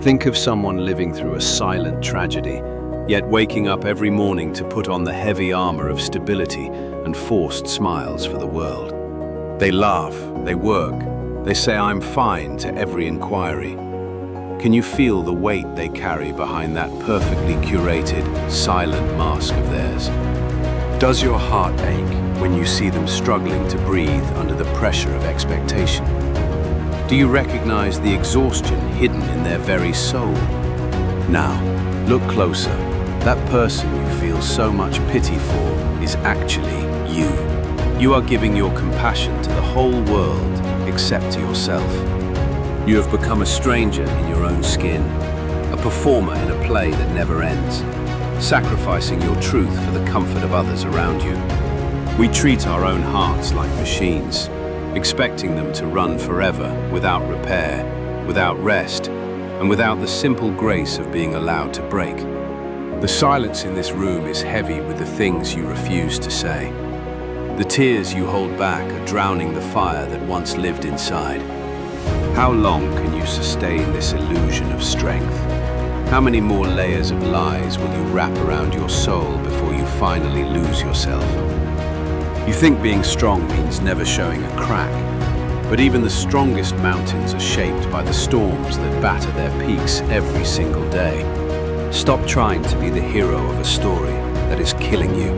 Think of someone living through a silent tragedy, yet waking up every morning to put on the heavy armor of stability and forced smiles for the world. They laugh, they work, they say "I'm fine" to every inquiry. Can you feel the weight they carry behind that perfectly curated, silent mask of theirs? Does your heart ache when you see them struggling to breathe under the pressure of expectation? Do you recognize the exhaustion hidden in their very soul? Now, look closer. That person you feel so much pity for is actually you. You are giving your compassion to the whole world except to yourself. You have become a stranger in your own skin, a performer in a play that never ends, sacrificing your truth for the comfort of others around you. We treat our own hearts like machines, expecting them to run forever without repair, without rest, and without the simple grace of being allowed to break. The silence in this room is heavy with the things you refuse to say. The tears you hold back are drowning the fire that once lived inside. How long can you sustain this illusion of strength? How many more layers of lies will you wrap around your soul before you finally lose yourself? You think being strong means never showing a crack, but even the strongest mountains are shaped by the storms that batter their peaks every single day. Stop trying to be the hero of a story that is killing you.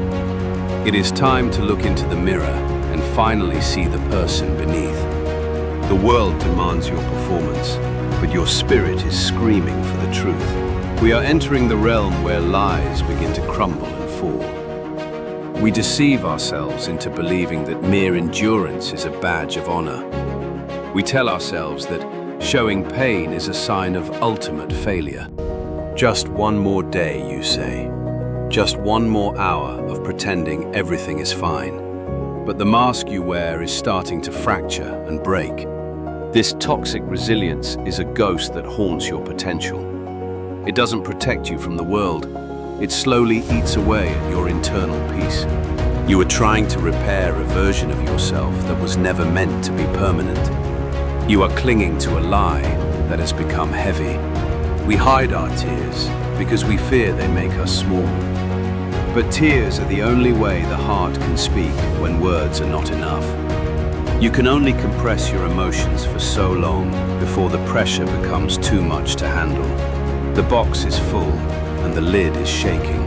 It is time to look into the mirror and finally see the person beneath. The world demands your performance, but your spirit is screaming for the truth. We are entering the realm where lies begin to crumble and fall. We deceive ourselves into believing that mere endurance is a badge of honor. We tell ourselves that showing pain is a sign of ultimate failure. Just one more day, you say. Just one more hour of pretending everything is fine. But the mask you wear is starting to fracture and break. This toxic resilience is a ghost that haunts your potential. It doesn't protect you from the world. It slowly eats away at your internal peace. You are trying to repair a version of yourself that was never meant to be permanent. You are clinging to a lie that has become heavy. We hide our tears because we fear they make us small. But tears are the only way the heart can speak when words are not enough. You can only compress your emotions for so long before the pressure becomes too much to handle. The box is full and the lid is shaking.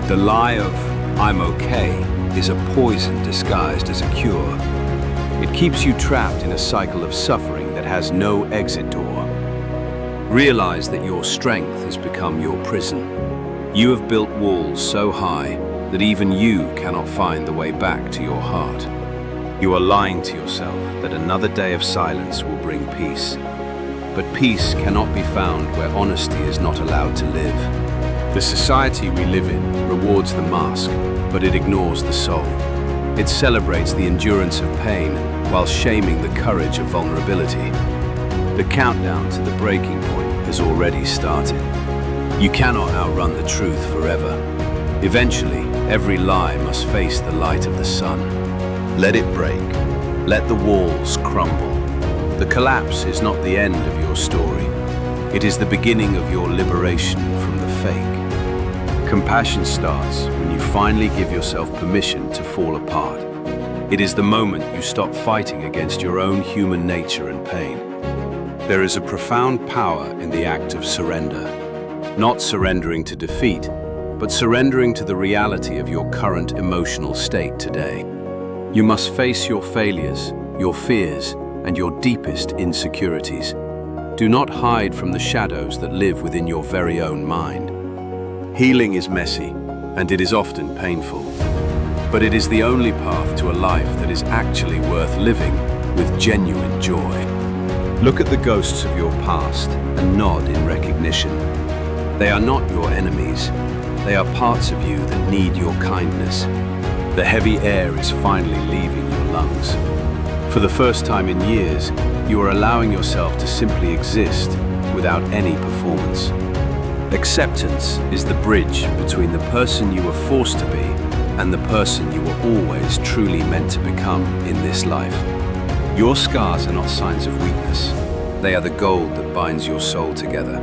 The lie of "I'm okay" is a poison disguised as a cure. It keeps you trapped in a cycle of suffering that has no exit door. Realize that your strength has become your prison. You have built walls so high that even you cannot find the way back to your heart. You are lying to yourself that another day of silence will bring peace. But peace cannot be found where honesty is not allowed to live. The society we live in rewards the mask, but it ignores the soul. It celebrates the endurance of pain while shaming the courage of vulnerability. The countdown to the breaking point has already started. You cannot outrun the truth forever. Eventually, every lie must face the light of the sun. Let it break. Let the walls crumble. The collapse is not the end of your story. It is the beginning of your liberation from the fake. Compassion starts when you finally give yourself permission to fall apart. It is the moment you stop fighting against your own human nature and pain. There is a profound power in the act of surrender. Not surrendering to defeat, but surrendering to the reality of your current emotional state today. You must face your failures, your fears, and your deepest insecurities. Do not hide from the shadows that live within your very own mind. Healing is messy, and it is often painful. But it is the only path to a life that is actually worth living with genuine joy. Look at the ghosts of your past and nod in recognition. They are not your enemies. They are parts of you that need your kindness. The heavy air is finally leaving your lungs. For the first time in years, you are allowing yourself to simply exist without any performance. Acceptance is the bridge between the person you were forced to be and the person you were always truly meant to become in this life. Your scars are not signs of weakness. They are the gold that binds your soul together,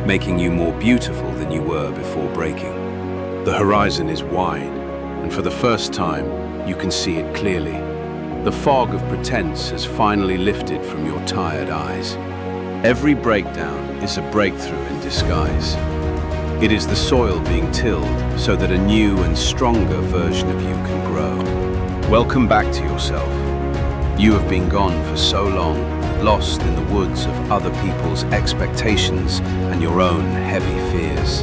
making you more beautiful than you were before breaking. The horizon is wide, and for the first time, you can see it clearly. The fog of pretense has finally lifted from your tired eyes. Every breakdown is a breakthrough in disguise. It is the soil being tilled so that a new and stronger version of you can grow. Welcome back to yourself. You have been gone for so long, lost in the woods of other people's expectations and your own heavy fears.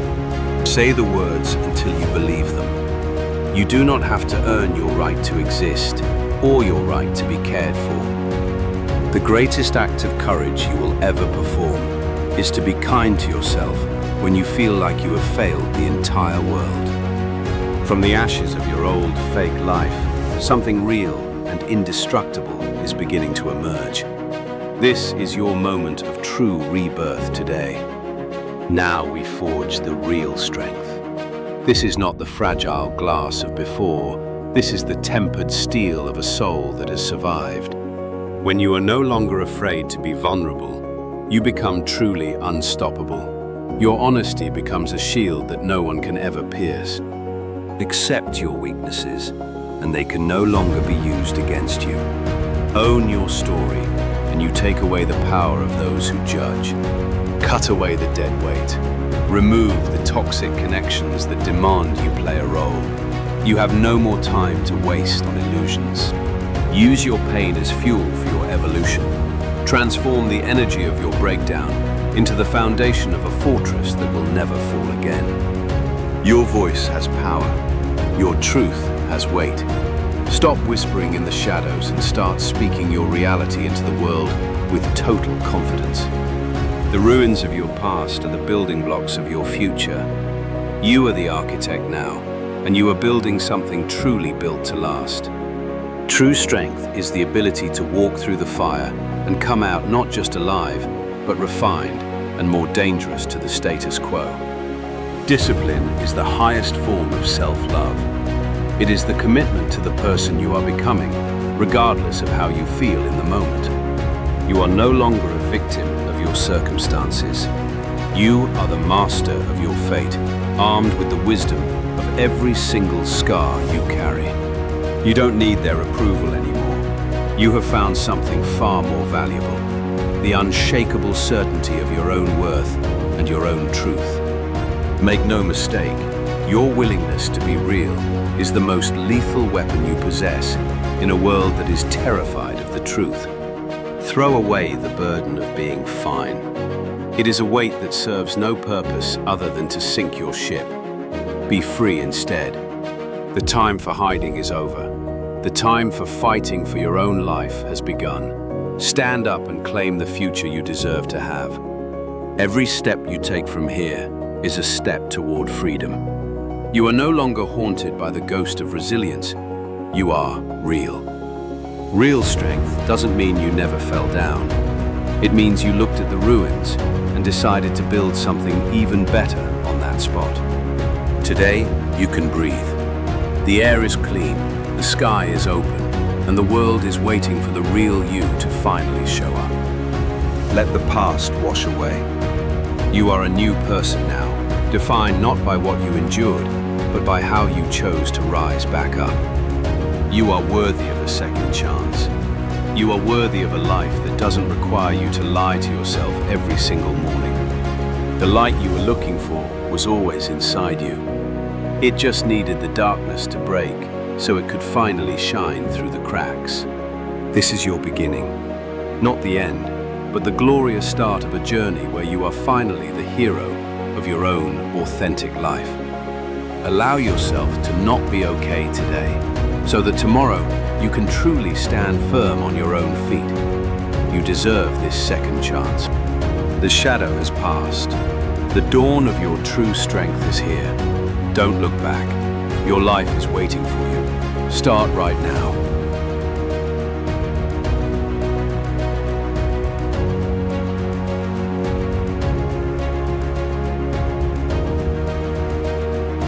Say the words until you believe them. You do not have to earn your right to exist or your right to be cared for. The greatest act of courage you will ever perform is to be kind to yourself when you feel like you have failed the entire world. From the ashes of your old fake life, something real and indestructible is beginning to emerge. This is your moment of true rebirth today. Now we forge the real strength. This is not the fragile glass of before. This is the tempered steel of a soul that has survived. When you are no longer afraid to be vulnerable, you become truly unstoppable. Your honesty becomes a shield that no one can ever pierce. Accept your weaknesses, and they can no longer be used against you. Own your story, and you take away the power of those who judge. Cut away the dead weight. Remove the toxic connections that demand you play a role. You have no more time to waste on illusions. Use your pain as fuel for your evolution. Transform the energy of your breakdown into the foundation of a fortress that will never fall again. Your voice has power. Your truth has weight. Stop whispering in the shadows and start speaking your reality into the world with total confidence. The ruins of your past are the building blocks of your future. You are the architect now, and you are building something truly built to last. True strength is the ability to walk through the fire and come out not just alive, but refined and more dangerous to the status quo. Discipline is the highest form of self-love. It is the commitment to the person you are becoming, regardless of how you feel in the moment. You are no longer a victim of your circumstances. You are the master of your fate, armed with the wisdom of every single scar you carry. You don't need their approval anymore. You have found something far more valuable, the unshakable certainty of your own worth and your own truth. Make no mistake, your willingness to be real is the most lethal weapon you possess in a world that is terrified of the truth. Throw away the burden of being fine. It is a weight that serves no purpose other than to sink your ship. Be free instead. The time for hiding is over. The time for fighting for your own life has begun. Stand up and claim the future you deserve to have. Every step you take from here is a step toward freedom. You are no longer haunted by the ghost of resilience. You are real. Real strength doesn't mean you never fell down. It means you looked at the ruins and decided to build something even better on that spot. Today, you can breathe. The air is clean, the sky is open, and the world is waiting for the real you to finally show up. Let the past wash away. You are a new person now, defined not by what you endured, but by how you chose to rise back up. You are worthy of a second chance. You are worthy of a life that doesn't require you to lie to yourself every single morning. The light you were looking for was always inside you. It just needed the darkness to break so it could finally shine through the cracks. This is your beginning, not the end, but the glorious start of a journey where you are finally the hero of your own authentic life. Allow yourself to not be okay today, so that tomorrow you can truly stand firm on your own feet. You deserve this second chance. The shadow has passed. The dawn of your true strength is here. Don't look back. Your life is waiting for you. Start right now.